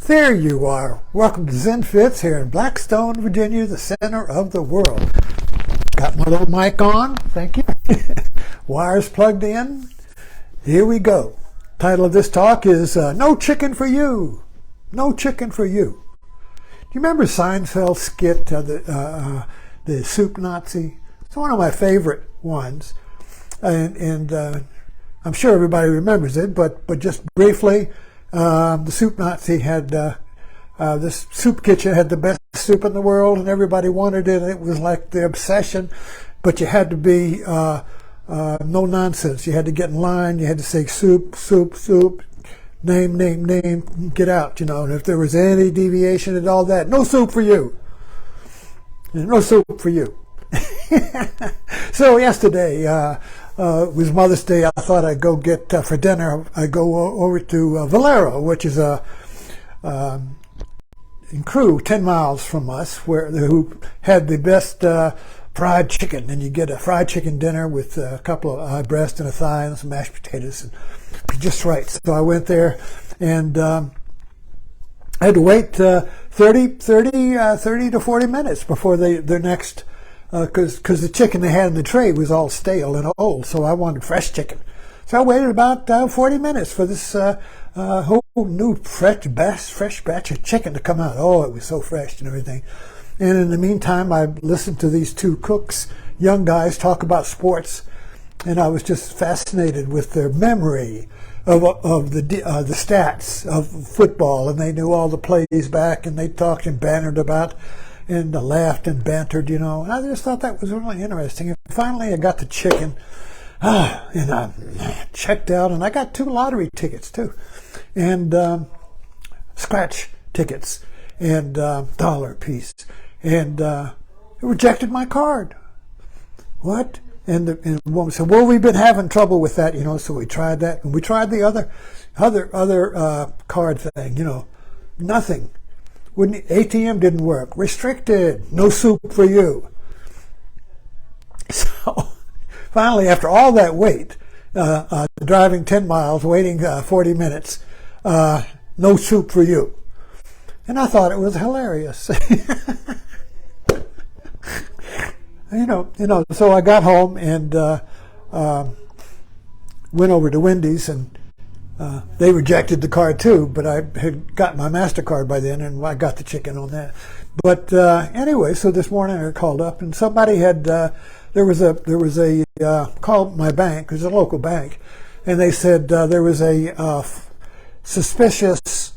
There you are. Welcome to Zen Fits here in Blackstone, Virginia, the center of the world. Got my little mic on. Thank you. Wires plugged in. Here we go. Title of this talk is No Chicken for You. No Chicken for You. Do you remember Seinfeld skit, the soup Nazi? It's one of my favorite ones. And I'm sure everybody remembers it, but just briefly, the soup Nazi had this soup kitchen had the best soup in the world, and everybody wanted it. And it was like the obsession, but you had to be no nonsense. You had to get in line. You had to say soup, soup, soup, name, name, name, get out. You know, and if there was any deviation and all that, no soup for you. No soup for you. So yesterday was Mother's Day. I thought I'd go get for dinner. I go over to Valero, which is in Crew, 10 miles from us, who had the best fried chicken. And you get a fried chicken dinner with a couple of breast and a thigh and some mashed potatoes, and just right. So I went there, and I had to wait 30 to 40 minutes before their next. Because the chicken they had in the tray was all stale and old, so I wanted fresh chicken. So I waited about 40 minutes for this whole new fresh batch of chicken to come out. Oh, it was so fresh and everything. And in the meantime, I listened to these two cooks, young guys, talk about sports, and I was just fascinated with their memory of the stats of football, and they knew all the plays back, and they talked and bantered about and laughed and bantered, you know. And I just thought that was really interesting. And finally, I got the chicken, and I checked out, and I got 2 lottery tickets, too, and scratch tickets, and $1 a piece. And it rejected my card. What? And the woman said, well, we've been having trouble with that, you know, so we tried that. And we tried the other card thing, you know, nothing. ATM didn't work. Restricted. No soup for you. So finally, after all that wait, driving 10 miles, waiting 40 minutes, no soup for you. And I thought it was hilarious. you know. So I got home and went over to Wendy's, and they rejected the card too, but I had got my MasterCard by then, and I got the chicken on that. But anyway, so this morning I called up, and somebody had there was a called my bank, it was a local bank, and they said there was a suspicious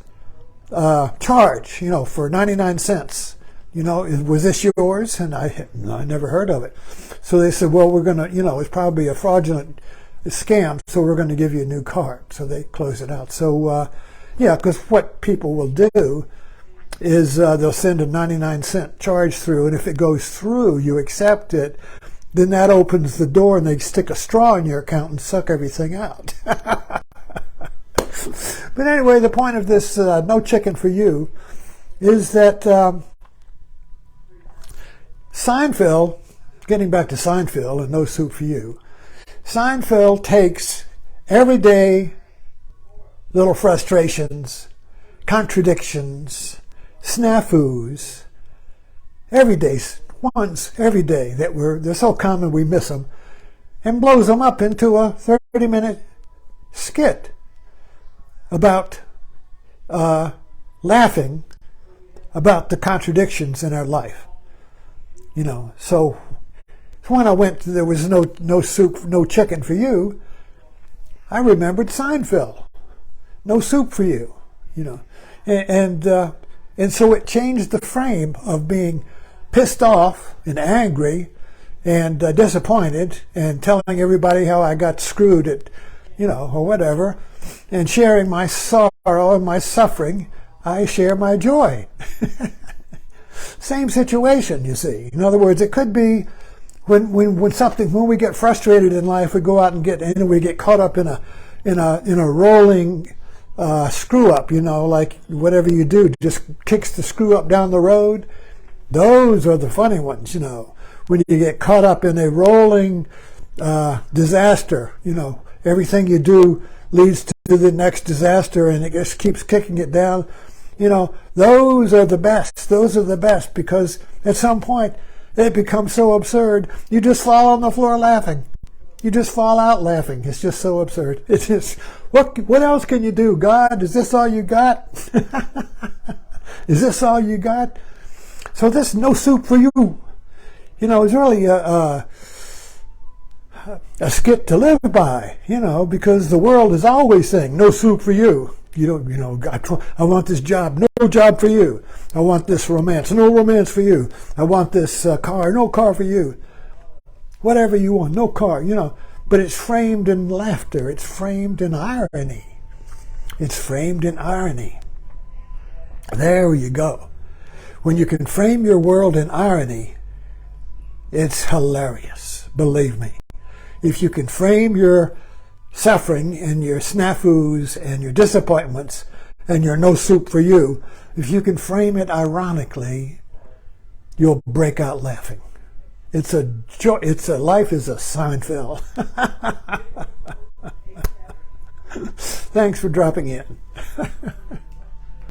charge, you know, for 99 cents. You know, was this yours? And I never heard of it. So they said, well, we're gonna, you know, it's probably a fraudulent scam, so we're going to give you a new card. So they close it out. So yeah, because what people will do is they'll send a 99-cent charge through, and if it goes through, you accept it, then that opens the door, and they stick a straw in your account and suck everything out. But anyway, the point of this no chicken for you is that Seinfeld, getting back to Seinfeld and no soup for you, Seinfeld takes everyday little frustrations, contradictions, snafus, everyday ones, every day they're so common we miss them, and blows them up into a 30-minute skit about laughing about the contradictions in our life. You know, so when I went, there was no soup, no chicken for you, I remembered Seinfeld. No soup for you, you know. And so it changed the frame of being pissed off and angry and disappointed and telling everybody how I got screwed at, you know, or whatever, and sharing my sorrow and my suffering. I share my joy. Same situation, you see. In other words, it could be when we get frustrated in life, we go out and we get caught up in a rolling screw up, you know, like whatever you do just kicks the screw up down the road. Those are the funny ones, you know. When you get caught up in a rolling disaster, you know, everything you do leads to the next disaster, and it just keeps kicking it down. Those are the best. Those are the best, because at some point it becomes so absurd, you just fall on the floor laughing. You just fall out laughing. It's just so absurd. It's just, what else can you do? God, is this all you got? Is this all you got? So this no soup for you. It's really a skit to live by, because the world is always saying, no soup for you. I want this job, no job for you. I want this romance, no romance for you. I want this car, no car for you. Whatever you want, no car, But it's framed in laughter. It's framed in irony. It's framed in irony. There you go. When you can frame your world in irony, it's hilarious, believe me. If you can frame your suffering and your snafus and your disappointments and your no soup for you, if you can frame it ironically, you'll break out laughing. It's a joy. Life is a Seinfeld. Thanks for dropping in.